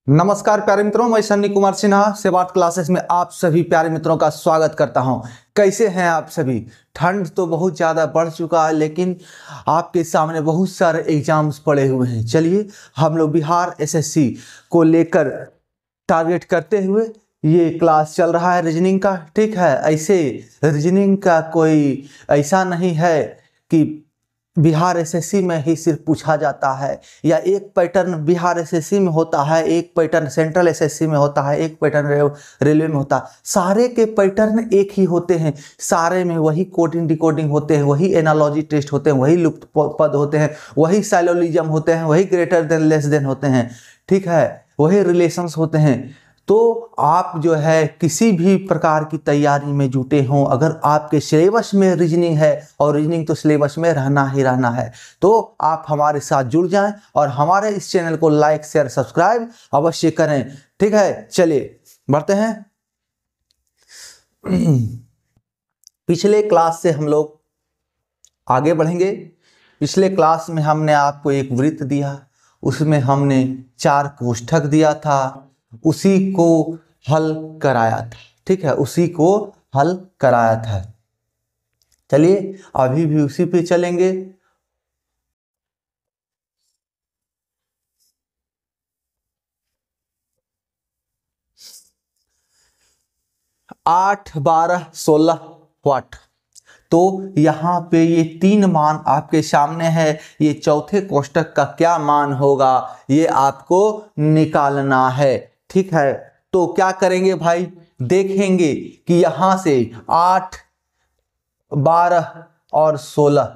नमस्कार प्यारे मित्रों, मैं सन्नी कुमार सिन्हा सेवाट क्लासेस में आप सभी प्यारे मित्रों का स्वागत करता हूं। कैसे हैं आप सभी? ठंड तो बहुत ज़्यादा बढ़ चुका है, लेकिन आपके सामने बहुत सारे एग्जाम्स पड़े हुए हैं। चलिए हम लोग बिहार एसएससी को लेकर टारगेट करते हुए ये क्लास चल रहा है रीजनिंग का। ठीक है, ऐसे रीजनिंग का कोई ऐसा नहीं है कि बिहार एसएससी में ही सिर्फ पूछा जाता है, या एक पैटर्न बिहार एसएससी में होता है, एक पैटर्न सेंट्रल एसएससी में होता है, एक पैटर्न रेलवे में होता है। सारे के पैटर्न एक ही होते हैं, सारे में वही कोडिंग डिकोडिंग होते हैं, वही एनालॉजी टेस्ट होते हैं, वही लुप्त पद होते हैं, वही साइलोलिज्म होते हैं, वही ग्रेटर देन लेस देन होते हैं। ठीक है, वही रिलेशंस होते हैं। तो आप जो है किसी भी प्रकार की तैयारी में जुटे हों, अगर आपके सिलेबस में रीजनिंग है, और रीजनिंग तो सिलेबस में रहना ही रहना है, तो आप हमारे साथ जुड़ जाएं और हमारे इस चैनल को लाइक शेयर सब्सक्राइब अवश्य करें। ठीक है, चलिए बढ़ते हैं। पिछले क्लास से हम लोग आगे बढ़ेंगे। पिछले क्लास में हमने आपको एक वृत्त दिया, उसमें हमने 4 कोष्ठक दिया था, उसी को हल कराया था। ठीक है, उसी को हल कराया था। चलिए अभी भी उसी पे चलेंगे। आठ 12 16 वाट। तो यहाँ पे ये 3 मान आपके सामने है। ये चौथे कोष्ठक का क्या मान होगा, ये आपको निकालना है। ठीक है, तो क्या करेंगे भाई, देखेंगे कि यहाँ से 8 12 और 16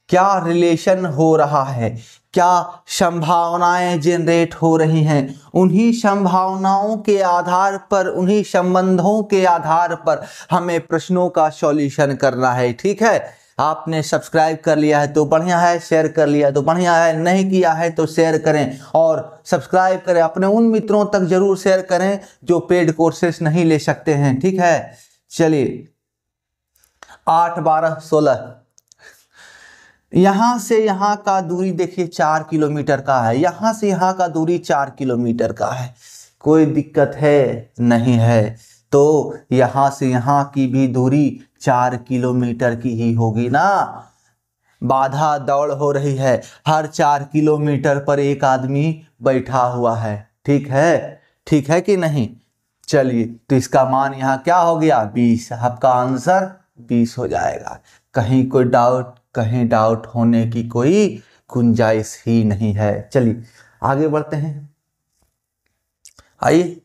क्या रिलेशन हो रहा है, क्या संभावनाएं जनरेट हो रही हैं। उन्हीं संभावनाओं के आधार पर, उन्हीं संबंधों के आधार पर हमें प्रश्नों का सॉल्यूशन करना है। ठीक है, आपने सब्सक्राइब कर लिया है तो बढ़िया है, शेयर कर लिया है तो बढ़िया है, नहीं किया है तो शेयर करें और सब्सक्राइब करें। अपने उन मित्रों तक जरूर शेयर करें जो पेड कोर्सेस नहीं ले सकते हैं। ठीक है, चलिए 8 12 16, यहां से यहां का दूरी देखिए 4 किलोमीटर का है, यहां से यहां का दूरी 4 किलोमीटर का है। कोई दिक्कत है? नहीं है। तो यहां से यहां की भी दूरी 4 किलोमीटर की ही होगी ना। बाधा दौड़ हो रही है, हर 4 किलोमीटर पर एक आदमी बैठा हुआ है। ठीक है, ठीक है कि नहीं? चलिए, तो इसका मान यहाँ क्या हो गया, 20। आपका आंसर 20 हो जाएगा। कहीं कोई डाउट, कहीं डाउट होने की कोई गुंजाइश ही नहीं है। चलिए आगे बढ़ते हैं, आइए।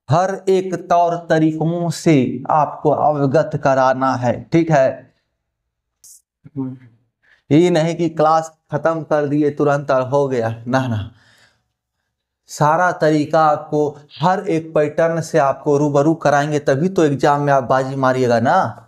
हर एक तौर तरीकों से आपको अवगत कराना है। ठीक है, ये नहीं कि क्लास खत्म कर दिए तुरंत और हो गया, ना ना। सारा तरीका आपको, हर एक पैटर्न से आपको रूबरू कराएंगे, तभी तो एग्जाम में आप बाजी मारिएगा ना।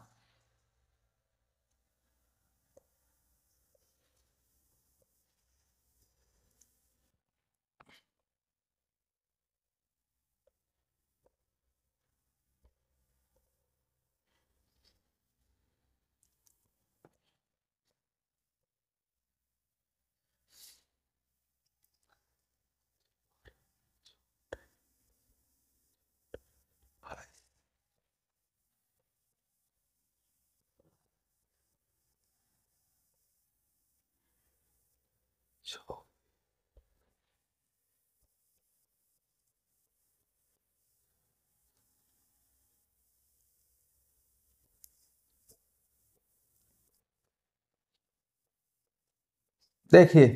देखिए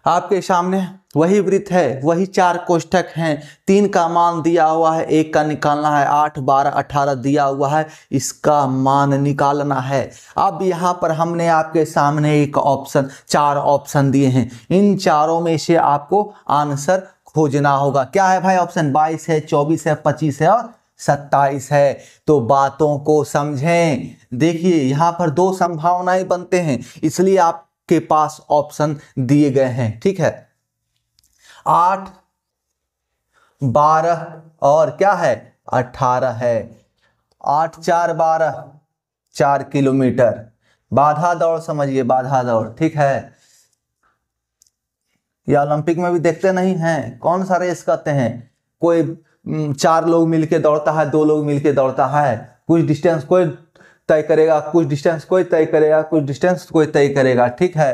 आपके सामने वही वृत्त है, वही 4 कोष्ठक हैं, 3 का मान दिया हुआ है, 1 का निकालना है, 8 12 18 दिया हुआ है, इसका मान निकालना है। अब यहाँ पर हमने आपके सामने एक ऑप्शन, 4 ऑप्शन दिए हैं, इन चारों में से आपको आंसर खोजना होगा। क्या है भाई ऑप्शन? 22 है, 24 है, 25 है और 27 है। तो बातों को समझें। देखिए यहाँ पर 2 संभावनाएं बनते हैं, इसलिए आप के पास ऑप्शन दिए गए हैं। ठीक है, 8 12 और क्या है, 18 है। 8 4 12, 4 किलोमीटर। बाधा दौड़ समझिए, बाधा दौड़, ठीक है। या ओलंपिक में भी देखते नहीं हैं, कौन सा रेस कहते हैं, कोई 4 लोग मिलके दौड़ता है, 2 लोग मिलके दौड़ता है, कुछ डिस्टेंस कोई तय करेगा, कुछ डिस्टेंस कोई तय करेगा, कुछ डिस्टेंस कोई तय करेगा, ठीक है।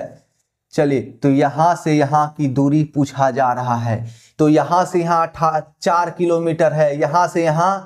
चलिए, तो यहां से यहां की दूरी पूछा जा रहा है। तो यहां से यहां 4 किलोमीटर है, यहां से यहां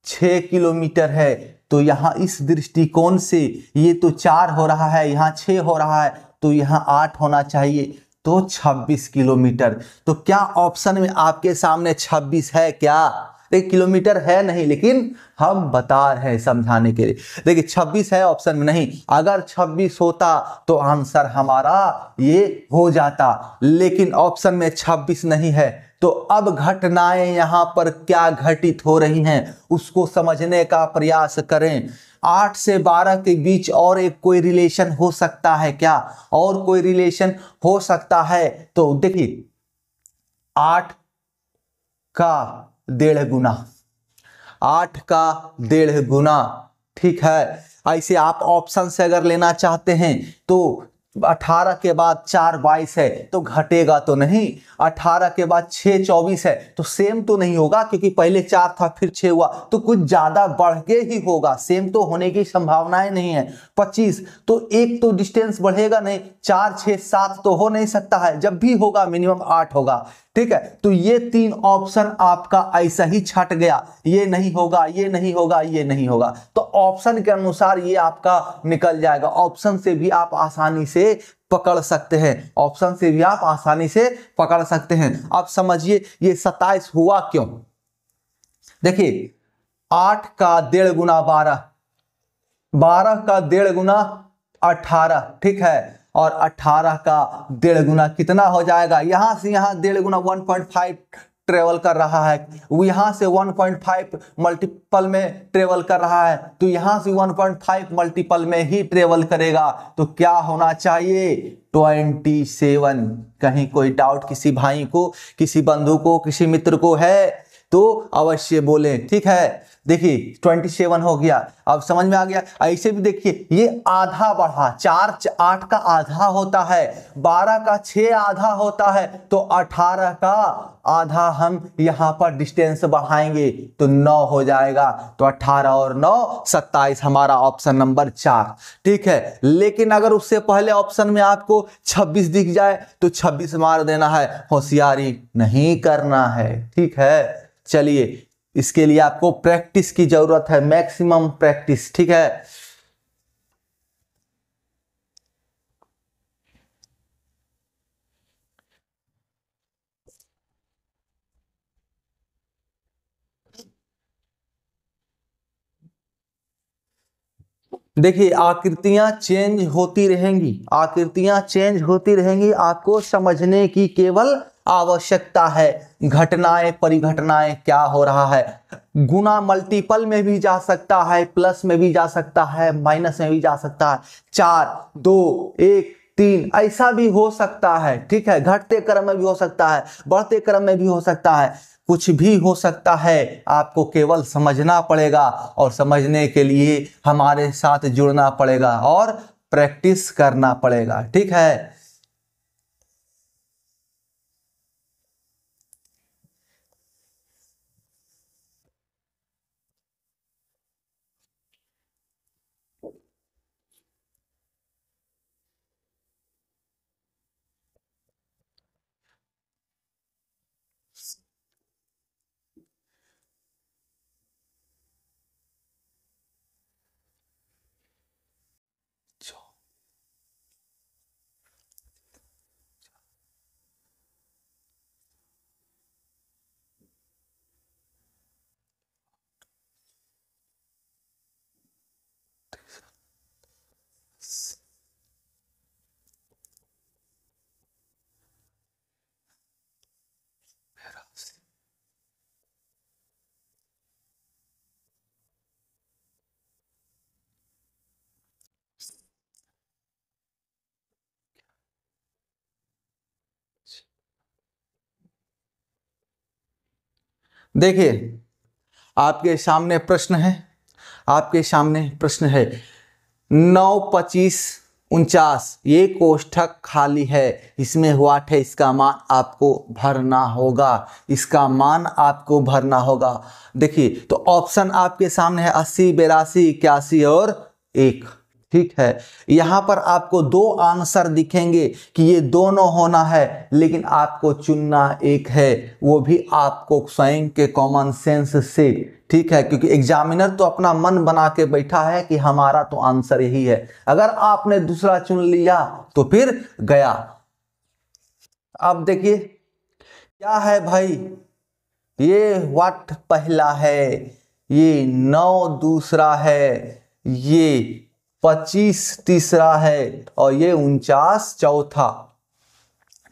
6 किलोमीटर है। तो यहां इस दृष्टिकोण से ये तो 4 हो रहा है, यहाँ 6 हो रहा है, तो यहाँ 8 होना चाहिए, तो 26 किलोमीटर। तो क्या ऑप्शन में आपके सामने 26 है क्या? 1 किलोमीटर है नहीं, लेकिन हम बता रहे हैं समझाने के लिए। देखिए 26 है ऑप्शन में नहीं, अगर 26 होता तो आंसर हमारा ये हो जाता, लेकिन ऑप्शन में 26 नहीं है। तो अब घटनाएं यहां पर क्या घटित हो रही हैं उसको समझने का प्रयास करें। 8 से 12 के बीच और एक कोई रिलेशन हो सकता है क्या? और कोई रिलेशन हो सकता है? तो देखिए 8 का 1.5 गुना, 8 का 1.5 गुना, ठीक है। ऐसे आप ऑप्शन से अगर लेना चाहते हैं तो 18 के बाद 4 22 है, तो घटेगा तो नहीं। 18 के बाद 6 24 है, तो सेम तो नहीं होगा, क्योंकि पहले 4 था फिर 6 हुआ, तो कुछ ज्यादा बढ़ के ही होगा, सेम तो होने की संभावनाएं नहीं है। 25, तो एक तो डिस्टेंस बढ़ेगा नहीं, 4 6 7 तो हो नहीं सकता है, जब भी होगा मिनिमम 8 होगा, ठीक है। तो ये 3 ऑप्शन आपका ऐसा ही छट गया, ये नहीं होगा, ये नहीं होगा, ये नहीं होगा, तो ऑप्शन के अनुसार ये आपका निकल जाएगा। ऑप्शन से भी आप आसानी से पकड़ सकते हैं, ऑप्शन से भी आप आसानी से पकड़ सकते हैं। अब समझिए ये 27 हुआ क्यों। देखिए 8 का 1.5 गुना 12, 12 का 1.5 गुना 18, ठीक है, और 18 का 1.5 गुना कितना हो जाएगा? यहां से यहां 1.5 गुना 1.5 ट्रेवल कर रहा है, यहां से 1.5 मल्टीपल में ट्रेवल कर रहा है, तो यहां से 1.5 मल्टीपल में ही ट्रेवल करेगा, तो क्या होना चाहिए? 27। कहीं कोई डाउट किसी भाई को, किसी बंधु को, किसी मित्र को है तो अवश्य बोलें, ठीक है। देखिए 27 हो गया, अब समझ में आ गया। ऐसे भी देखिए ये आधा बढ़ा, 4 8 का आधा होता है, 12 का 6 आधा होता है, तो 18 का आधा हम यहां पर डिस्टेंस बढ़ाएंगे तो 9 हो जाएगा। तो 18 और 9 27 हमारा ऑप्शन नंबर 4, ठीक है। लेकिन अगर उससे पहले ऑप्शन में आपको 26 दिख जाए तो 26 मार देना है, होशियारी नहीं करना है, ठीक है। चलिए इसके लिए आपको प्रैक्टिस की जरूरत है, मैक्सिमम प्रैक्टिस, ठीक है। देखिए आकृतियां चेंज होती रहेंगी, आकृतियां चेंज होती रहेंगी, आपको समझने की केवल आवश्यकता है। घटनाएं परिघटनाएं क्या हो रहा है, गुना मल्टीपल में भी जा सकता है, प्लस में भी जा सकता है, माइनस में भी जा सकता है, 4 2 1 3 ऐसा भी हो सकता है, ठीक है। घटते क्रम में भी हो सकता है, बढ़ते क्रम में भी हो सकता है, कुछ भी हो सकता है। आपको केवल समझना पड़ेगा और समझने के लिए हमारे साथ जुड़ना पड़ेगा और प्रैक्टिस करना पड़ेगा, ठीक है। देखिए आपके सामने प्रश्न है, आपके सामने प्रश्न है। 9 25 49 ये कोष्ठक खाली है, इसमें व्हाट है, इसका मान आपको भरना होगा, इसका मान आपको भरना होगा। देखिए तो ऑप्शन आपके सामने है 80 82 81 और 1। ठीक है, यहां पर आपको दो आंसर दिखेंगे कि ये दोनों होना है, लेकिन आपको चुनना एक है, वो भी आपको स्वयं के कॉमन सेंस से। ठीक है, क्योंकि एग्जामिनर तो अपना मन बना के बैठा है कि हमारा तो आंसर यही है, अगर आपने दूसरा चुन लिया तो फिर गया। अब देखिए क्या है भाई, ये व्हाट पहला है, ये 9 दूसरा है, ये 25 तीसरा है और ये 49 चौथा।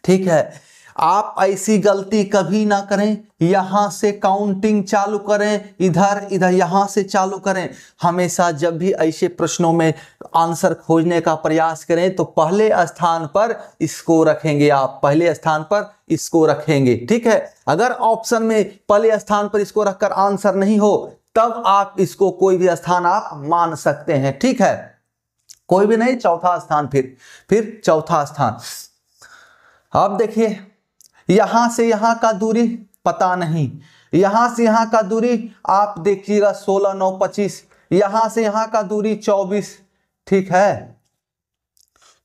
ठीक है, आप ऐसी गलती कभी ना करें, यहां से काउंटिंग चालू करें, इधर इधर यहां से चालू करें। हमेशा जब भी ऐसे प्रश्नों में आंसर खोजने का प्रयास करें तो पहले स्थान पर इसको रखेंगे, आप पहले स्थान पर इसको रखेंगे। ठीक है, अगर ऑप्शन में पहले स्थान पर इसको रखकर आंसर नहीं हो तब आप इसको कोई भी स्थान आप मान सकते हैं। ठीक है, कोई भी नहीं, चौथा स्थान, फिर चौथा स्थान। अब देखिए यहां से यहां का दूरी पता नहीं, यहां से यहां का दूरी आप देखिएगा 16 9 25, यहां से यहां का दूरी 24। ठीक है,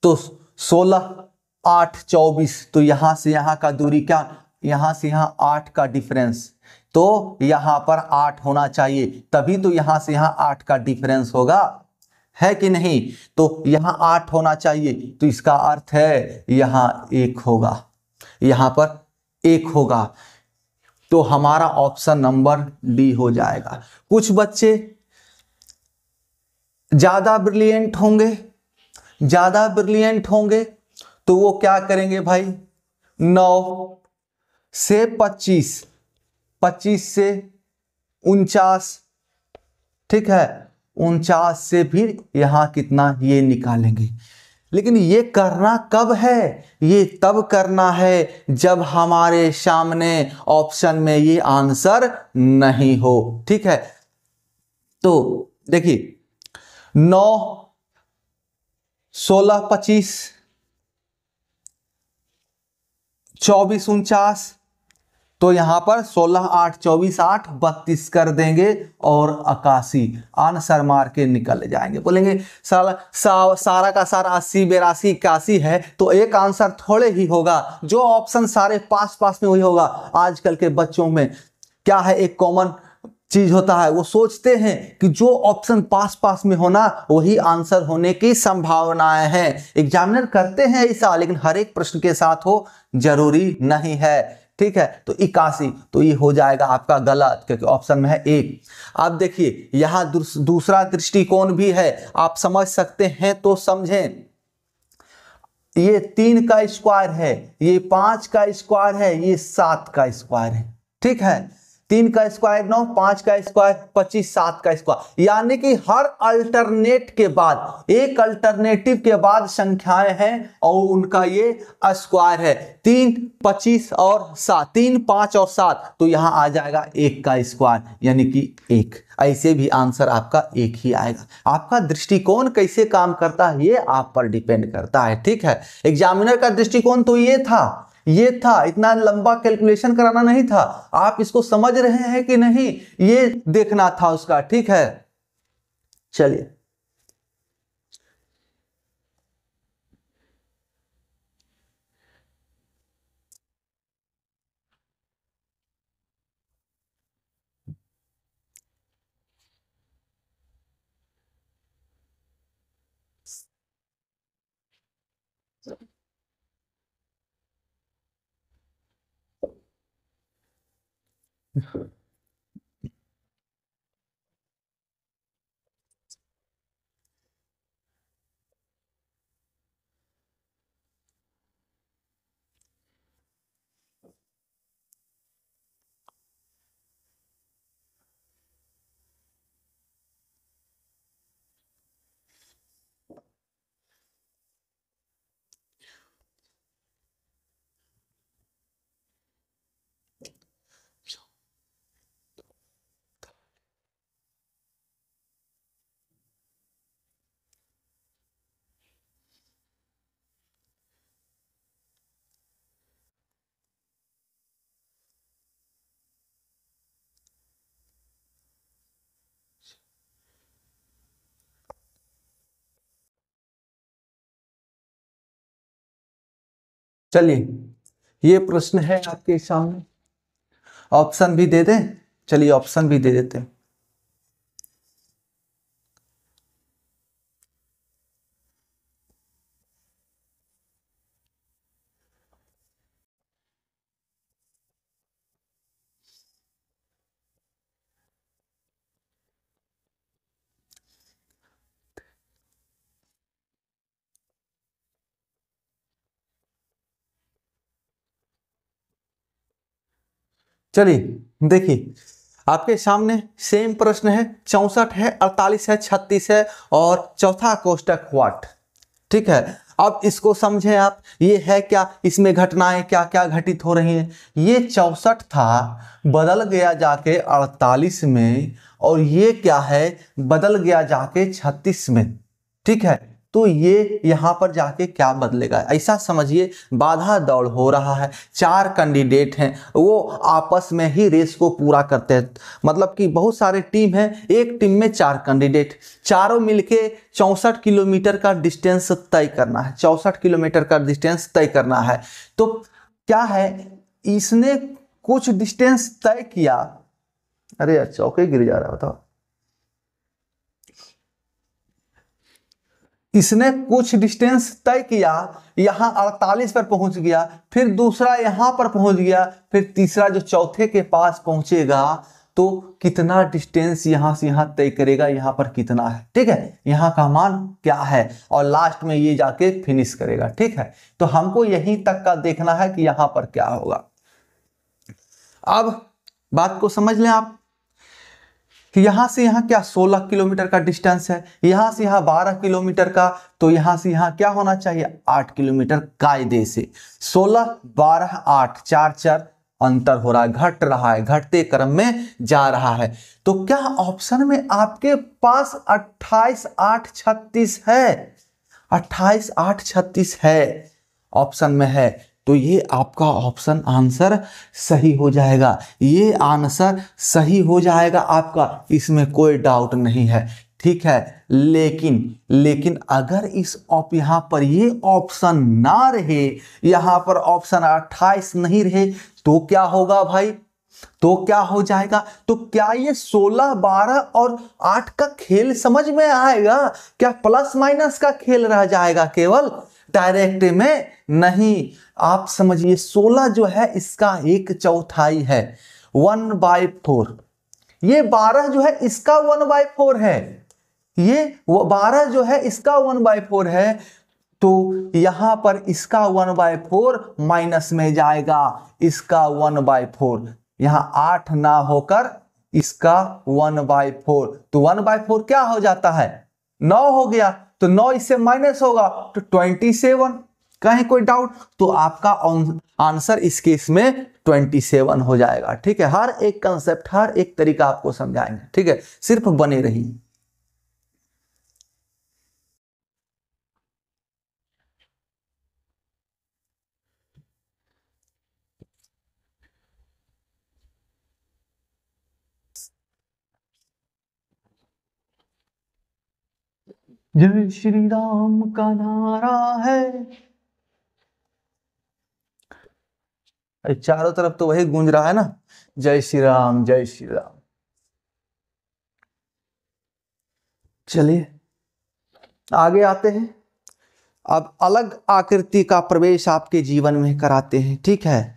तो 16 8 24, तो यहां से यहां का दूरी क्या, यहां से यहां 8 का डिफरेंस, तो यहां पर 8 होना चाहिए, तभी तो यहां से यहां 8 का डिफरेंस होगा, है कि नहीं। तो यहां 8 होना चाहिए, तो इसका अर्थ है यहां 1 होगा, यहां पर 1 होगा, तो हमारा ऑप्शन नंबर डी हो जाएगा। कुछ बच्चे ज्यादा ब्रिलियंट होंगे, ज्यादा ब्रिलियंट होंगे तो वो क्या करेंगे भाई, 9 से 25, 25 से 49, ठीक है, 49 से फिर यहां कितना ये निकालेंगे। लेकिन ये करना कब है, ये तब करना है जब हमारे सामने ऑप्शन में ये आंसर नहीं हो। ठीक है, तो देखिए 9 16 25 24 49, तो यहां पर 16 8 24 8 32 कर देंगे और 81 आंसर मार के निकल जाएंगे। बोलेंगे सारा का सारा 80 82 81 है, तो एक आंसर थोड़े ही होगा, जो ऑप्शन सारे पास पास में वही होगा। आजकल के बच्चों में क्या है, एक कॉमन चीज होता है, वो सोचते हैं कि जो ऑप्शन पास पास में होना वही आंसर होने की संभावनाएं हैं। एग्जामिनर करते हैं ऐसा, लेकिन हर एक प्रश्न के साथ हो जरूरी नहीं है। ठीक है, तो 81, तो ये हो जाएगा आपका गलत, क्योंकि ऑप्शन में है 1। अब देखिए यहां दूसरा दृष्टिकोण भी है, आप समझ सकते हैं तो समझें। ये 3 का स्क्वायर है, ये 5 का स्क्वायर है, ये 7 का स्क्वायर है। ठीक है, 3 का स्क्वायर 9, 5 का स्क्वायर 25, 7 का स्क्वायर, यानी कि हर अल्टरनेट के बाद, एक अल्टरनेटिव के बाद संख्याएं हैं और उनका ये स्क्वायर है। 3 25 और 7, 3 5 और 7, तो यहां आ जाएगा 1 का स्क्वायर, यानी कि 1। ऐसे भी आंसर आपका 1 ही आएगा। आपका दृष्टिकोण कैसे काम करता है ये आप पर डिपेंड करता है। ठीक है, एग्जामिनर का दृष्टिकोण तो ये था, ये था, इतना लंबा कैलकुलेशन कराना नहीं था। आप इसको समझ रहे हैं कि नहीं, ये देखना था उसका। ठीक है, चलिए चलिए ये प्रश्न है आपके सामने, ऑप्शन भी दे दें। चलिए ऑप्शन भी दे देते हैं। चलिए देखिए आपके सामने सेम प्रश्न है, 64 है, 48 है, 36 है और चौथा कोष्टक व्हाट। ठीक है, अब इसको समझें आप, ये है क्या, इसमें घटनाएं क्या क्या घटित हो रही हैं। ये 64 था, बदल गया जाके 48 में, और ये क्या है, बदल गया जाके 36 में। ठीक है, तो ये यहां पर जाके क्या बदलेगा, ऐसा समझिए बाधा दौड़ हो रहा है, चार कैंडिडेट हैं, वो आपस में ही रेस को पूरा करते हैं। मतलब कि बहुत सारे टीम हैं, एक टीम में चार कैंडिडेट, चारों मिलके 64 किलोमीटर का डिस्टेंस तय करना है, 64 किलोमीटर का डिस्टेंस तय करना है। तो क्या है, इसने कुछ डिस्टेंस तय किया, अरे यार चौके गिर जा रहा है, बताओ। इसने कुछ डिस्टेंस तय किया, यहां 48 पर पहुंच गया, फिर दूसरा यहां पर पहुंच गया, फिर तीसरा जो चौथे के पास पहुंचेगा तो कितना डिस्टेंस यहां से यहां तय करेगा, यहां पर कितना है। ठीक है, यहां का मान क्या है, और लास्ट में ये जाके फिनिश करेगा। ठीक है, तो हमको यहीं तक का देखना है कि यहां पर क्या होगा। अब बात को समझ लें आप कि यहां से यहां क्या 16 किलोमीटर का डिस्टेंस है, यहां से यहां 12 किलोमीटर का, तो यहां से यहां क्या होना चाहिए, 8 किलोमीटर कायदे से। 16 12 8, 4 4 अंतर हो रहा है, घट रहा है, घटते क्रम में जा रहा है। तो क्या ऑप्शन में आपके पास 28 8 36 है, 28 8 36 है, ऑप्शन में है, तो ये आपका ऑप्शन आंसर सही हो जाएगा, ये आंसर सही हो जाएगा आपका, इसमें कोई डाउट नहीं है। ठीक है, लेकिन लेकिन अगर इस यहां पर ये ऑप्शन ना रहे, यहां पर ऑप्शन 28 नहीं रहे, तो क्या होगा भाई, तो क्या हो जाएगा, तो क्या ये 16 12 और 8 का खेल समझ में आएगा, क्या प्लस माइनस का खेल रह जाएगा केवल, डायरेक्ट में नहीं। आप समझिए 16 जो है इसका एक चौथाई है, 1/4। ये 12 जो है इसका 1/4 है, ये वो 12 जो है इसका 1/4 है, तो यहां पर इसका 1/4 माइनस में जाएगा, इसका 1/4, यहां 8 ना होकर इसका 1/4, तो 1/4 क्या हो जाता है, 9 हो गया, तो 9 इससे माइनस होगा तो 27। कहीं कोई डाउट, तो आपका आंसर इस केस में 27 हो जाएगा। ठीक है, हर एक कंसेप्ट, हर एक तरीका आपको समझाएंगे। ठीक है, सिर्फ बने रहिए। जय श्री राम का नारा है, चारों तरफ तो वही गूंज रहा है ना, जय श्री राम जय श्री राम। चलिए आगे आते हैं, अब अलग आकृति का प्रवेश आपके जीवन में कराते हैं। ठीक है,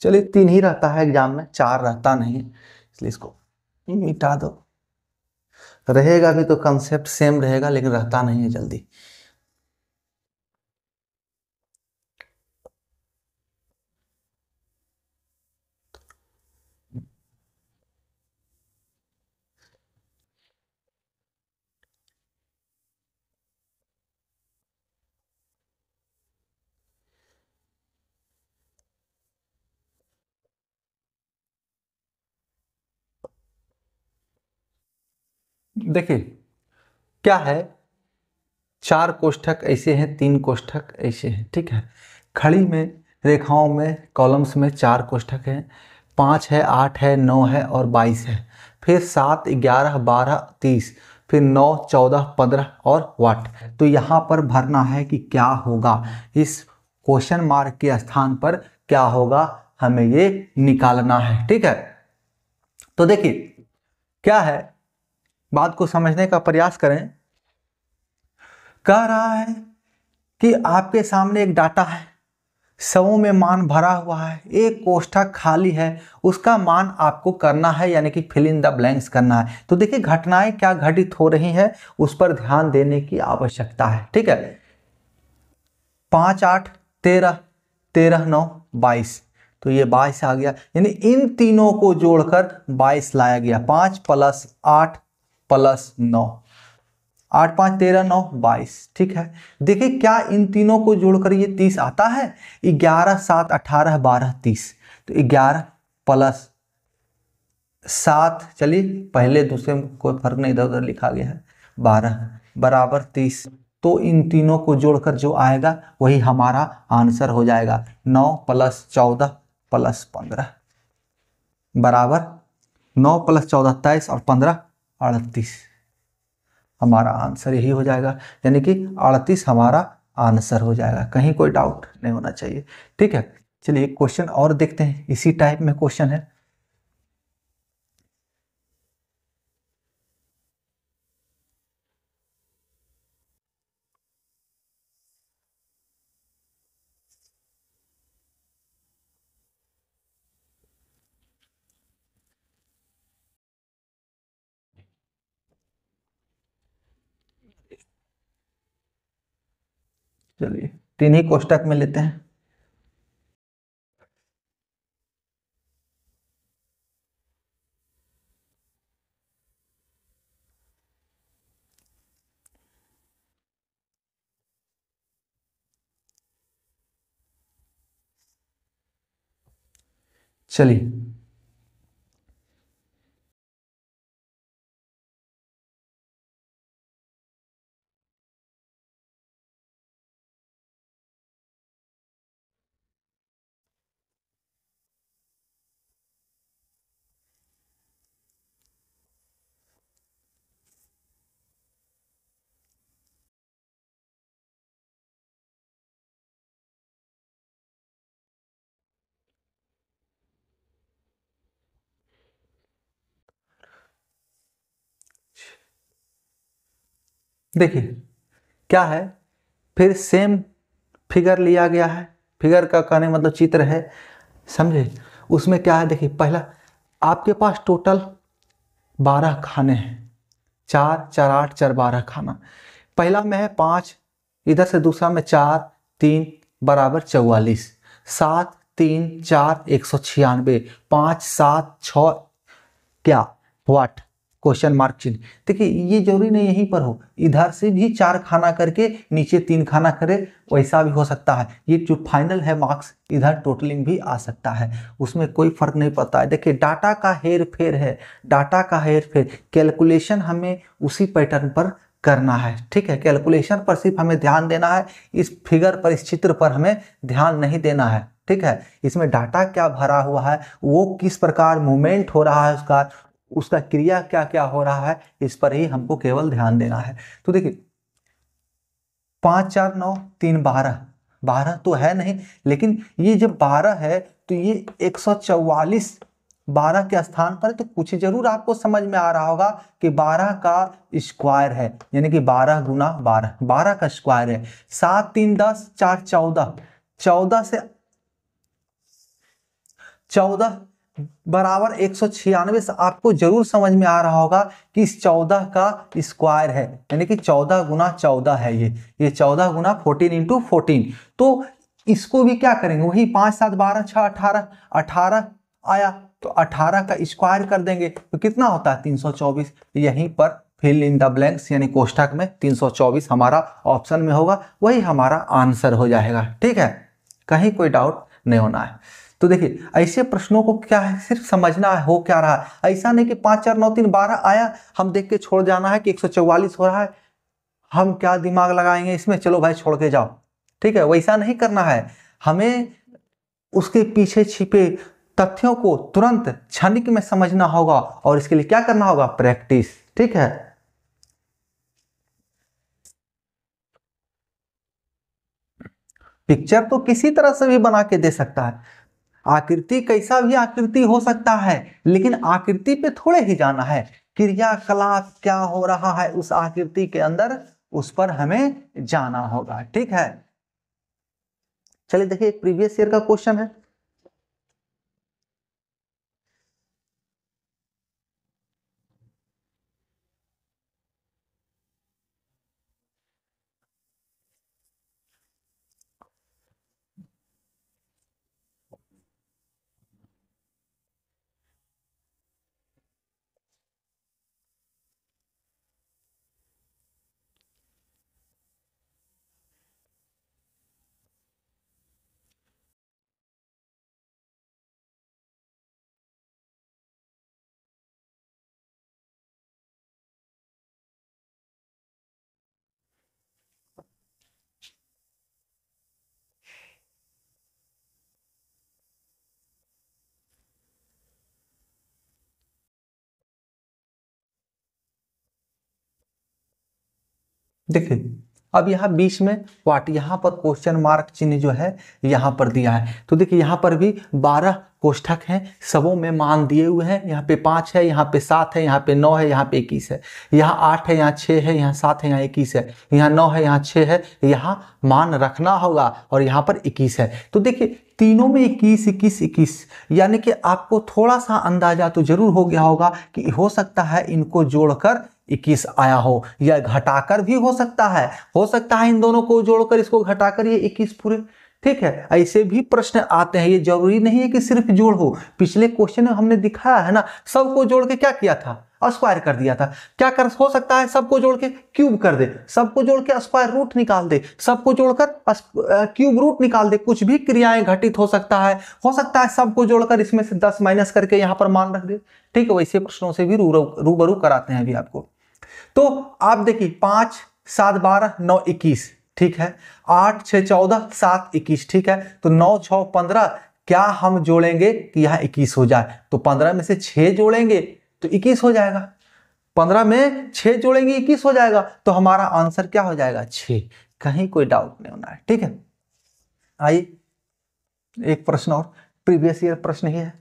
चलिए 3 ही रहता है एग्जाम में, 4 रहता नहीं, इसलिए इसको मिटा दो। रहेगा भी तो कंसेप्ट सेम रहेगा, लेकिन रहता नहीं है जल्दी। देखिए क्या है, 4 कोष्ठक ऐसे हैं, 3 कोष्ठक ऐसे हैं, ठीक है। खड़ी में रेखाओं में कॉलम्स में 4 कोष्ठक हैं, 5 है, 8 है, 9 है और 22 है। फिर 7, 11, 12, 30, फिर 9, 14, 15 और वाट। तो यहाँ पर भरना है कि क्या होगा, इस क्वेश्चन मार्क के स्थान पर क्या होगा, हमें ये निकालना है, ठीक है। तो देखिए क्या है, बात को समझने का प्रयास करें। कह रहा है कि आपके सामने एक डाटा है, सौ में मान भरा हुआ है, एक कोष्ठक खाली है, उसका मान आपको करना है, यानी कि फिल इन द ब्लैंक्स करना है। तो देखिए घटनाएं क्या घटित हो रही हैं उस पर ध्यान देने की आवश्यकता है, ठीक है। 5, 8, 13, 13, 9, 22, तो ये 22 आ गया, यानी इन तीनों को जोड़कर 22 लाया गया। 5 + 8 + 9, 8, 5, 13, 9, 22, ठीक है। देखिए क्या इन तीनों को जोड़कर ये 30 आता है। 11, 7, 18, 12, 30, तो 11 + 7, चलिए पहले दूसरे में कोई फर्क नहीं, इधर उधर लिखा गया है, 12 बराबर 30। तो इन तीनों को जोड़कर जो आएगा वही हमारा आंसर हो जाएगा। 9 + 14 + 15 बराबर 9 + 14 23 और 15 38, हमारा आंसर यही हो जाएगा, यानी कि 38 हमारा आंसर हो जाएगा। कहीं कोई डाउट नहीं होना चाहिए, ठीक है। चलिए एक क्वेश्चन और देखते हैं, इसी टाइप में क्वेश्चन है। चलिए 3 ही कोष्ठक में लेते हैं। चलिए देखिए क्या है, फिर सेम फिगर लिया गया है। फिगर का कहने मतलब चित्र है, समझे। उसमें क्या है, देखिए पहला आपके पास टोटल 12 खाने हैं, 4, 4, 8, 4, 12 खाना। पहला में है 5, इधर से दूसरा में 4, 3 बराबर 44, 7, 3, 4 196, 5, 7, 6 क्या व्हाट क्वेश्चन मार्क चिन्ह। देखिए ये जरूरी नहीं यहीं पर हो, इधर से भी 4 खाना करके नीचे 3 खाना करे, वैसा भी हो सकता है। ये जो फाइनल है मार्क्स, इधर टोटलिंग भी आ सकता है, उसमें कोई फर्क नहीं पड़ता है। देखिए डाटा का हेर फेर है, डाटा का हेर फेर, कैलकुलेशन हमें उसी पैटर्न पर करना है, ठीक है। कैलकुलेशन पर सिर्फ हमें ध्यान देना है, इस फिगर पर, इस चित्र पर हमें ध्यान नहीं देना है, ठीक है। इसमें डाटा क्या भरा हुआ है, वो किस प्रकार मूवमेंट हो रहा है, उसका क्रिया क्या क्या हो रहा है, इस पर ही हमको केवल ध्यान देना है। तो देखिए 5, 4, 9, 3, 12, 12 तो है नहीं, लेकिन ये जब 12 है तो ये 144 12 के स्थान पर, तो कुछ जरूर आपको समझ में आ रहा होगा कि 12 का स्क्वायर है, यानी कि 12 गुना 12, 12 का स्क्वायर है। 7, 3, 10, 4, 14, 14 से 14 बराबर 196 से आपको जरूर समझ में आ रहा होगा कि इस 14 का स्क्वायर है, यानी कि 14 गुना 14 है ये 14 गुना 14 इंटू 14। तो इसको भी क्या करेंगे, वही 5, 7, 12, 6, 18, 18 आया, तो 18 का स्क्वायर कर देंगे तो कितना होता है 324। यहीं पर फिल इन द ब्लैंक्स, यानी कोष्ठक में 324 हमारा ऑप्शन में होगा, वही हमारा आंसर हो जाएगा, ठीक है। कहीं कोई डाउट नहीं होना है। तो देखिए ऐसे प्रश्नों को क्या है, सिर्फ समझना है हो क्या रहा है। ऐसा नहीं कि 5 4 9 3 12 आया हम देख के छोड़ जाना है कि 144 हो रहा है, हम क्या दिमाग लगाएंगे इसमें, चलो भाई छोड़ के जाओ, ठीक है, वैसा नहीं करना है। हमें उसके पीछे छिपे तथ्यों को तुरंत क्षणिक में समझना होगा और इसके लिए क्या करना होगा, प्रैक्टिस, ठीक है। पिक्चर तो किसी तरह से भी बना के दे सकता है, आकृति कैसा भी आकृति हो सकता है, लेकिन आकृति पे थोड़े ही जाना है, क्रियाकलाप क्या हो रहा है उस आकृति के अंदर, उस पर हमें जाना होगा, ठीक है। चलिए देखिए एक प्रीवियस ईयर का क्वेश्चन है। देखिए अब यहाँ बीच में वाट, यहाँ पर क्वेश्चन मार्क चिन्ह जो है यहाँ पर दिया है, तो देखिए यहाँ पर भी 12 कोष्ठक हैं, सबों में मान दिए हुए हैं, यहाँ पे 5 है, यहाँ पे 7 है, यहाँ पे 9 है, यहाँ पे 21 है, यहाँ 8 है, यहाँ 6 है, यहाँ 7 है, यहाँ 21 है, यहाँ 9 है, यहाँ 6 है, यहाँ मान रखना होगा और यहाँ पर 21 है। तो देखिए तीनों में 21 21 21, यानी कि आपको थोड़ा सा अंदाजा तो जरूर हो गया होगा कि हो सकता है इनको जोड़कर 21 आया हो या घटाकर भी हो सकता है इन दोनों को जोड़कर इसको घटाकर ये 21 पूरे, ठीक है। ऐसे भी प्रश्न आते हैं, ये जरूरी नहीं है कि सिर्फ जोड़ हो। पिछले क्वेश्चन में हमने दिखाया है ना, सबको जोड़ के क्या किया था, स्क्वायर कर दिया था। क्या कर हो सकता है, सबको जोड़ के क्यूब कर दे, सबको जोड़ के स्क्वायर रूट निकाल दे, सबको जोड़कर क्यूब रूट निकाल दे, कुछ भी क्रियाएं घटित हो सकता है सबको जोड़कर इसमें से 10 माइनस करके यहां पर मान रख दे, ठीक है। वैसे प्रश्नों से भी रूबरू कराते हैं अभी आपको। तो आप देखिए 5 7 12 9 21, ठीक है, 8 6 14 7 21, ठीक है। तो 9 6 15, क्या हम जोड़ेंगे कि यहां 21 हो जाए, तो 15 में से 6 जोड़ेंगे तो 21 हो जाएगा, 15 में 6 जोड़ेंगे 21 हो जाएगा, तो हमारा आंसर क्या हो जाएगा, 6। कहीं कोई डाउट नहीं होना है, ठीक है। आइए एक प्रश्न और, प्रीवियस ईयर प्रश्न ही है।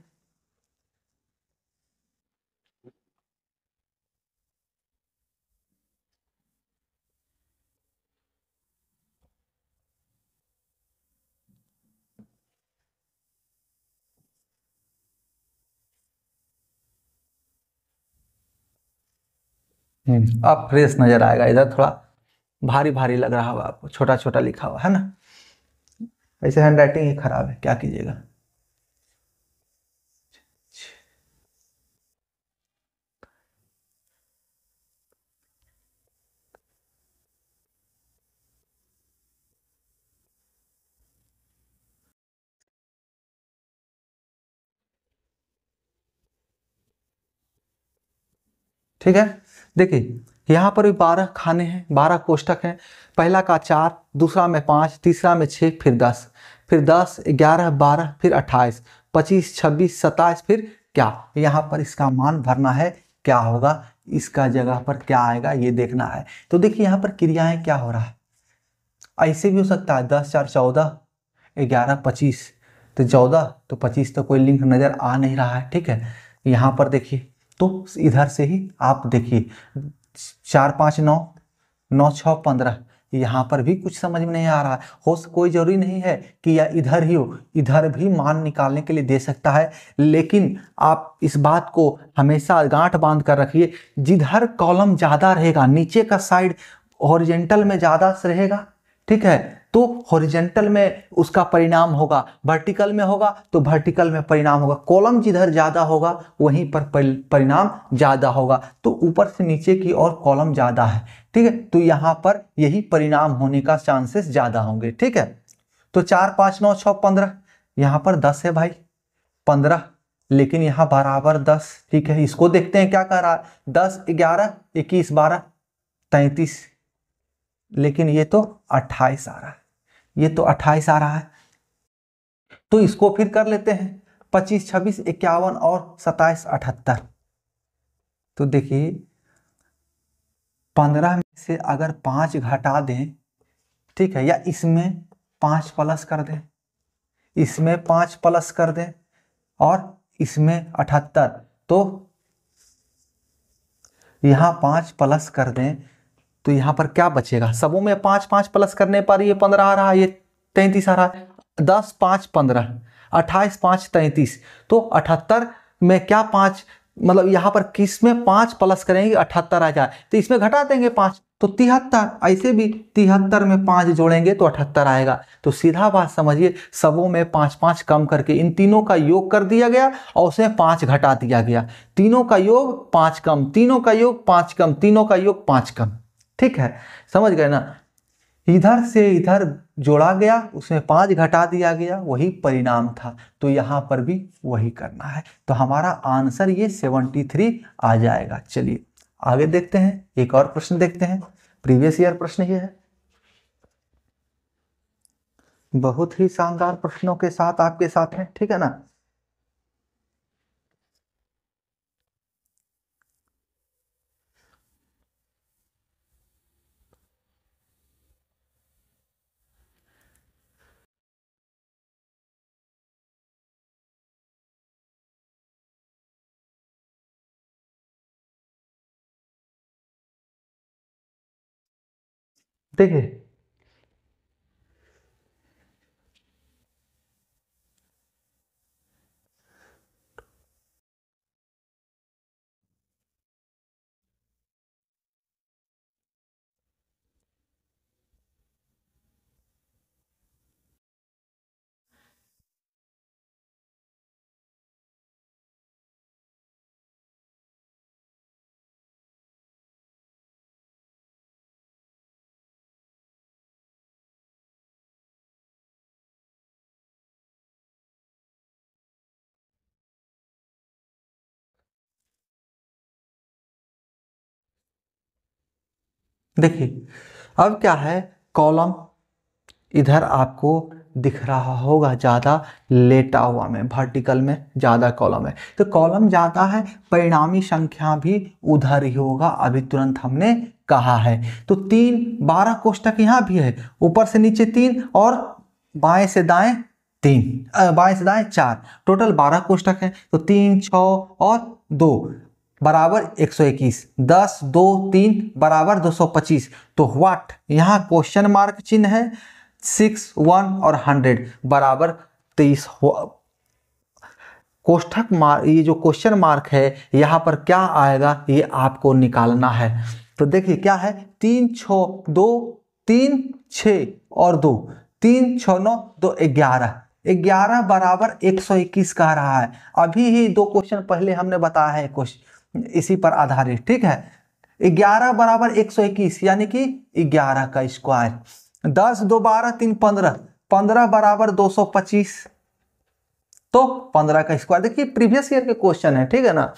अब फ्रेश नजर आएगा, इधर थोड़ा भारी भारी लग रहा होगा आपको, छोटा छोटा लिखा हुआ है ना, ऐसे हैंड राइटिंग ही खराब है, क्या कीजिएगा। ठीक है, देखिए यहाँ पर भी 12 खाने हैं, 12 कोष्ठक हैं, पहला का 4, दूसरा में 5, तीसरा में 6, फिर 10, फिर 10 11 12, फिर 28 25 26 27, फिर क्या, यहाँ पर इसका मान भरना है, क्या होगा, इसका जगह पर क्या आएगा ये देखना है। तो देखिए यहाँ पर क्रियाएं क्या हो रहा है, ऐसे भी हो सकता है 10 4 14 11 25, तो 14 तो 25 तो कोई लिंक नजर आ नहीं रहा है, ठीक है। यहाँ पर देखिए तो इधर से ही आप देखिए 4 5 9 9 6 15, यहाँ पर भी कुछ समझ में नहीं आ रहा है, कोई जरूरी नहीं है कि या इधर ही हो, इधर भी मान निकालने के लिए दे सकता है, लेकिन आप इस बात को हमेशा गांठ बांध कर रखिए, जिधर कॉलम ज्यादा रहेगा नीचे का साइड हॉरिजेंटल में ज्यादा रहेगा, ठीक है, तो हॉरिजेंटल में उसका परिणाम होगा, वर्टिकल में होगा तो वर्टिकल में परिणाम होगा, कॉलम जिधर ज्यादा होगा वहीं पर परिणाम ज्यादा होगा, तो ऊपर से नीचे की ओर कॉलम ज्यादा है, ठीक है, तो यहां पर यही परिणाम होने का चांसेस ज्यादा होंगे, ठीक है। तो 4 5 9 6 15, यहां पर 10 है भाई, 15, लेकिन यहाँ बराबर 10। ठीक है, इसको देखते हैं क्या कह रहा है। 10, 11, 21, 12, 33, लेकिन ये तो 28 आ रहा है, ये तो 28 आ रहा है। तो इसको फिर कर लेते हैं। 25, 26, 51 और 27, 78। तो देखिए 15 में से अगर 5 घटा दें, ठीक है, या इसमें 5 प्लस कर दें, इसमें 5 प्लस कर दें और इसमें 78, तो यहाँ 5 प्लस कर दें तो यहाँ पर क्या बचेगा। सबों में 5 5 प्लस करने पर ये 15 आ रहा है, ये 33 आ रहा है। 10, 5, 15, 28, 5, 33, तो 78 में क्या 5, मतलब यहाँ पर किस में 5 प्लस करेंगे 78 आ जाए, तो इसमें घटा देंगे 5 तो 73। ऐसे भी 73 में 5 जोड़ेंगे तो 78 आएगा। तो सीधा बात समझिए, सबों में 5 5 कम करके इन तीनों का योग कर दिया गया और उसमें 5 घटा दिया गया। तीनों का योग 5 कम, तीनों का योग 5 कम, तीनों का योग 5 कम। ठीक है, समझ गए ना। इधर से इधर जोड़ा गया, उसमें 5 घटा दिया गया, वही परिणाम था। तो यहां पर भी वही करना है, तो हमारा आंसर ये 73 आ जाएगा। चलिए आगे देखते हैं, एक और प्रश्न देखते हैं। प्रीवियस ईयर प्रश्न ये है, बहुत ही शानदार प्रश्नों के साथ आपके साथ है, ठीक है ना। देखिए देखिए अब क्या है, कॉलम इधर आपको दिख रहा होगा ज़्यादा लेटा हुआ में, वर्टिकल में ज़्यादा कॉलम है, तो कॉलम ज़्यादा है, परिणामी संख्या भी उधर ही होगा, अभी तुरंत हमने कहा है। तो 3, 12 कोष्टक यहाँ भी है, ऊपर से नीचे 3 और बाएं से दाएं 3, बाएं से दाएं 4, टोटल 12 कोष्टक है। तो 3, 6 और 2 बराबर 121, 10, 2, 3 बराबर 225। तो व्हाट, यहाँ क्वेश्चन मार्क चिन्ह है, 6, 1 और 100 बराबर 23। कोष्ठक मार्क, ये जो क्वेश्चन मार्क है यहाँ पर क्या आएगा ये आपको निकालना है। तो देखिए क्या है, 3, 6, 2, 3, 6 और 2, 3, 6, 9, 2, 11, 11 बराबर 121 कह रहा है। अभी ही 2 क्वेश्चन पहले हमने बताया है क्वेश्चन इसी पर आधारित, ठीक है। 11 बराबर 121 यानी कि 11 का स्क्वायर, 10, 2, 12, 3, 15, 15 बराबर 225, तो 15 का स्क्वायर। देखिए प्रीवियस ईयर के क्वेश्चन है, ठीक है ना।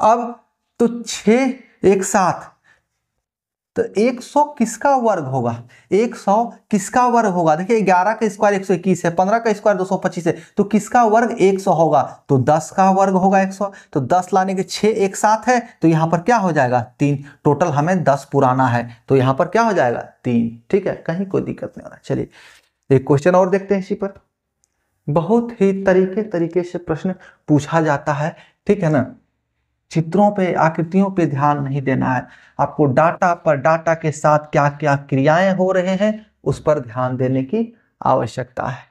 अब तो 6 एक साथ, तो 100 किसका वर्ग होगा, 100 किसका वर्ग होगा। देखिए 11 का स्क्वायर 121 है, 15 का स्क्वायर 225 है, तो किसका वर्ग 100 होगा, तो 10 का वर्ग होगा 100। तो 10 लाने के 6 एक साथ है, तो यहाँ पर क्या हो जाएगा 3, टोटल हमें 10 पुराना है, तो यहाँ पर क्या हो जाएगा 3। ठीक है, कहीं कोई दिक्कत नहीं होना। चलिए एक क्वेश्चन और देखते हैं इसी पर। बहुत ही तरीके से प्रश्न पूछा जाता है, ठीक है ना। चित्रों पे, आकृतियों पे ध्यान नहीं देना है आपको, डाटा पर, डाटा के साथ क्या क्या क्रियाएं हो रहे हैं उस पर ध्यान देने की आवश्यकता है।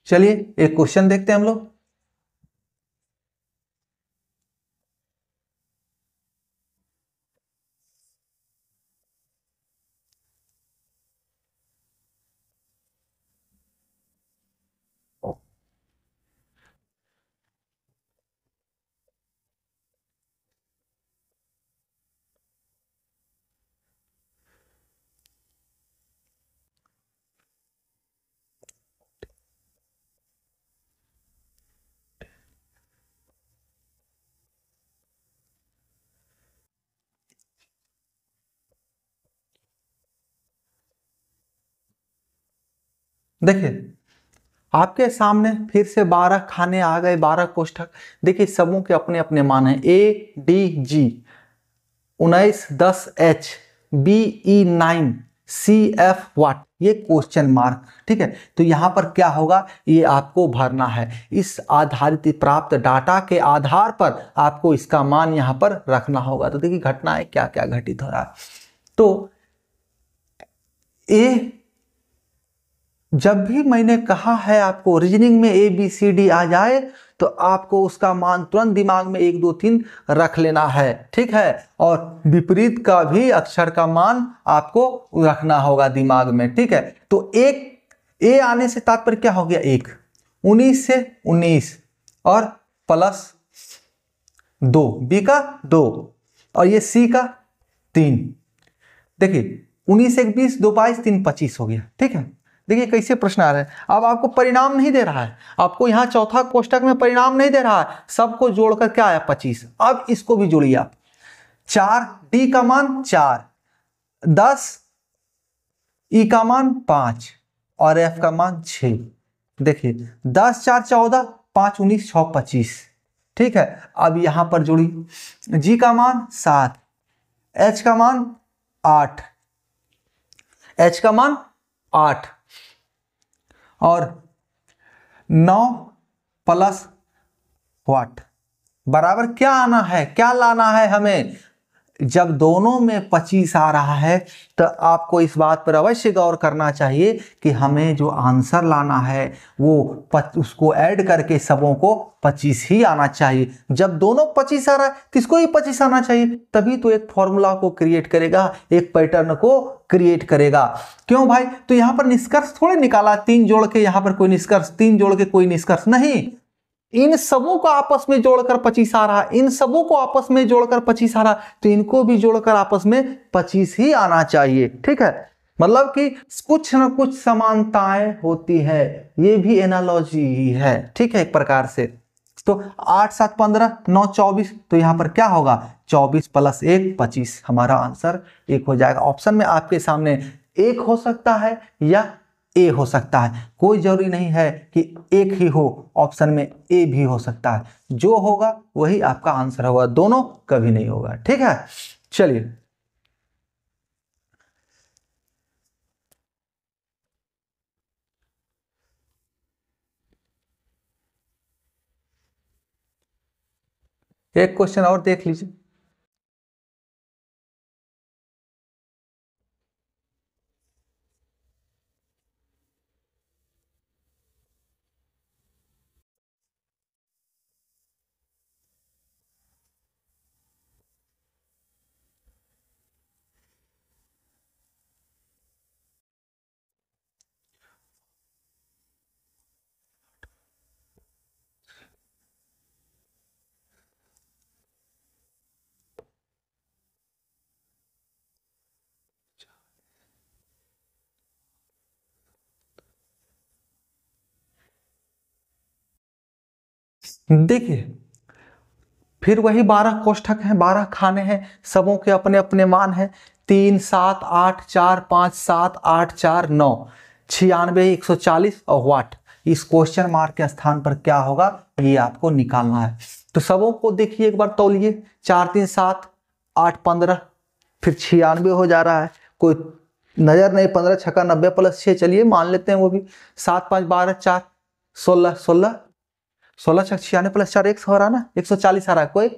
चलिए एक क्वेश्चन देखते हैं हम लोग। देखिए आपके सामने फिर से 12 खाने आ गए, 12 कोष्ठक। देखिए सबों के अपने अपने मान है। A D G 19 10 H B E 9 C F what, ये क्वेश्चन मार्क। ठीक है, तो यहां पर क्या होगा, ये आपको भरना है। इस आधारित प्राप्त डाटा के आधार पर आपको इसका मान यहां पर रखना होगा। तो देखिए घटनाएं क्या क्या घटित हो रहा है। तो ए, जब भी मैंने कहा है आपको रीजनिंग में ए बी सी डी आ जाए तो आपको उसका मान तुरंत दिमाग में 1 2 3 रख लेना है। ठीक है, और विपरीत का भी अक्षर का मान आपको रखना होगा दिमाग में। ठीक है, तो एक ए आने से तात्पर्य क्या हो गया, 1 19 से 19 और प्लस 2, बी का 2 और ये सी का 3। देखिए 19 1 20 2 22 3 25 हो गया। ठीक है, देखिए कैसे प्रश्न आ रहे हैं। अब आपको परिणाम नहीं दे रहा है, आपको यहां चौथा कोष्टक में परिणाम नहीं दे रहा है, सबको जोड़कर क्या आया 25। अब इसको भी जोड़िए आप। 4 डी का मान 4, 10 ई का मान 5 और एफ का मान 6। देखिए 10 4 14 5 19 6 25। ठीक है, अब यहां पर जोड़ी, जी का मान 7, एच का मान 8, एच का मान 8 और 9 प्लस वाट बराबर क्या आना है, क्या लाना है हमें। जब दोनों में 25 आ रहा है तो आपको इस बात पर अवश्य गौर करना चाहिए कि हमें जो आंसर लाना है वो उसको ऐड करके सबों को 25 ही आना चाहिए। जब दोनों 25 आ रहा है तो इसको ही 25 आना चाहिए, तभी तो एक फॉर्मूला को क्रिएट करेगा, एक पैटर्न को क्रिएट करेगा। क्यों भाई, तो यहां पर निष्कर्ष थोड़े निकाला 3 जोड़ के, यहां पर कोई निष्कर्ष 3 जोड़ के कोई निष्कर्ष नहीं। इन सबों को आपस में जोड़कर 25 आ रहा है, इन सबों को आपस में जोड़कर 25 आ रहा है, तो इनको भी जोड़कर आपस में 25 ही आना चाहिए। ठीक है, मतलब कि कुछ ना कुछ समानताएं होती है, ये भी एनालॉजी ही है। ठीक है, एक प्रकार से। तो 8 7 15 9 24, तो यहां पर क्या होगा 24 प्लस 1 25, हमारा आंसर 1 हो जाएगा। ऑप्शन में आपके सामने 1 हो सकता है या ए हो सकता है, कोई जरूरी नहीं है कि एक ही हो, ऑप्शन में ए भी हो सकता है। जो होगा वही आपका आंसर होगा, दोनों कभी नहीं होगा। ठीक है, चलिए एक क्वेश्चन और देख लीजिए। देखिए फिर वही 12 कोष्ठक हैं, 12 खाने हैं, सबों के अपने अपने मान हैं। 3 7 8 4 5 7 8 4 9 96 140 और वाट। इस क्वेश्चन मार्क के स्थान पर क्या होगा ये आपको निकालना है। तो सबों को देखिए एक बार तौलिए। 4 3 7 8 15 फिर 96 हो जा रहा है, कोई नजर नहीं। 15 छक्का 90 प्लस 6, चलिए मान लेते हैं वो भी। 7 5 12 4 16 16 16 छक 96 प्लस 4 100 हो रहा ना, 140 आ रहा है, कोई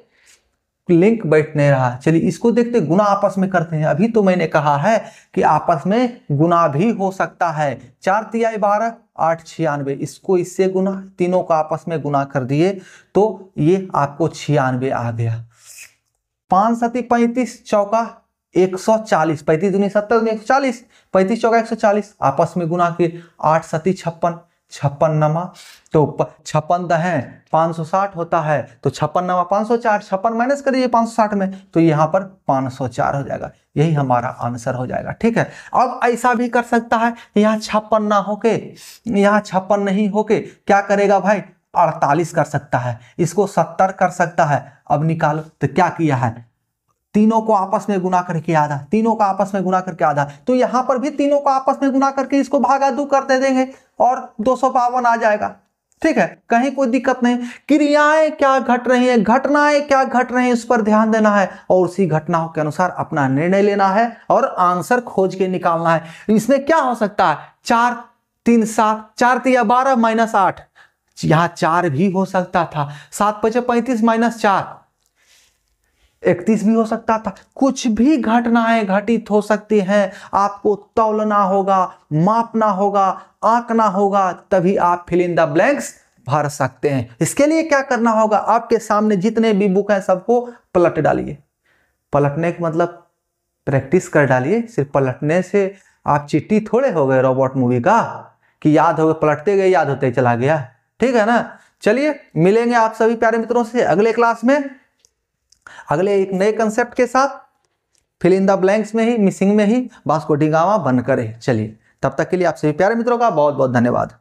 लिंक बैठ नहीं रहा। चलिए इसको देखते, गुना आपस में करते हैं। अभी तो मैंने कहा है कि आपस में गुना भी हो सकता है। 4 तिहाई 12 8 96, इसको इससे गुना, तीनों को आपस में गुना कर दिए तो ये आपको 96 आ गया। 5 सती 35 चौका 140, 35 दूनी 70 दूनी 140, 35 चौका 140, आपस में गुना के 8 सती 56, 56 नमा, तो 56 दहें 560 होता है, तो 56 नमा 504, 56 माइनस करिए 560 में, तो यहाँ पर 504 हो जाएगा। यही हमारा आंसर हो जाएगा। ठीक है, अब ऐसा भी कर सकता है, यहाँ 56 ना होके, यहाँ 56 नहीं होके क्या करेगा भाई, 48 कर सकता है, इसको 70 कर सकता है। अब निकालो, तो क्या किया है, तीनों को आपस में गुना करके आधा, तीनों का आपस में गुना करके आधा, तो यहां पर भी तीनों को आपस में गुना करके इसको भागा 2 कर दे देंगे। और 252 आ जाएगा। ठीक है, कहीं कोई दिक्कत नहीं। क्रियाएं क्या घट रही हैं, घटनाएं क्या घट रही हैं, इस पर ध्यान देना है और उसी घटनाओं के अनुसार अपना निर्णय लेना है और आंसर खोज के निकालना है। इसमें क्या हो सकता है, 4 3 7, 4 3 12 -8, यहां 4 भी हो सकता था। 7 5 35 -4, 31 भी हो सकता था। कुछ भी घटनाएं घटित हो सकती हैं। आपको तौलना होगा, मापना होगा, आंकना होगा, तभी आप फिल इन द ब्लैंक्स भर सकते हैं। इसके लिए क्या करना होगा, आपके सामने जितने भी बुक हैं सबको पलट डालिए। पलटने का मतलब प्रैक्टिस कर डालिए। सिर्फ पलटने से आप चिट्ठी थोड़े हो गए रोबोट मूवी का कि याद हो गए, पलटते गए याद होते चला गया। ठीक है ना। चलिए मिलेंगे आप सभी प्यारे मित्रों से अगले क्लास में, अगले एक नए कंसेप्ट के साथ। फिल इन द ब्लैंक्स में ही, मिसिंग में ही वास्को डी गामा बन करे। चलिए तब तक के लिए आप सभी प्यारे मित्रों का बहुत बहुत धन्यवाद।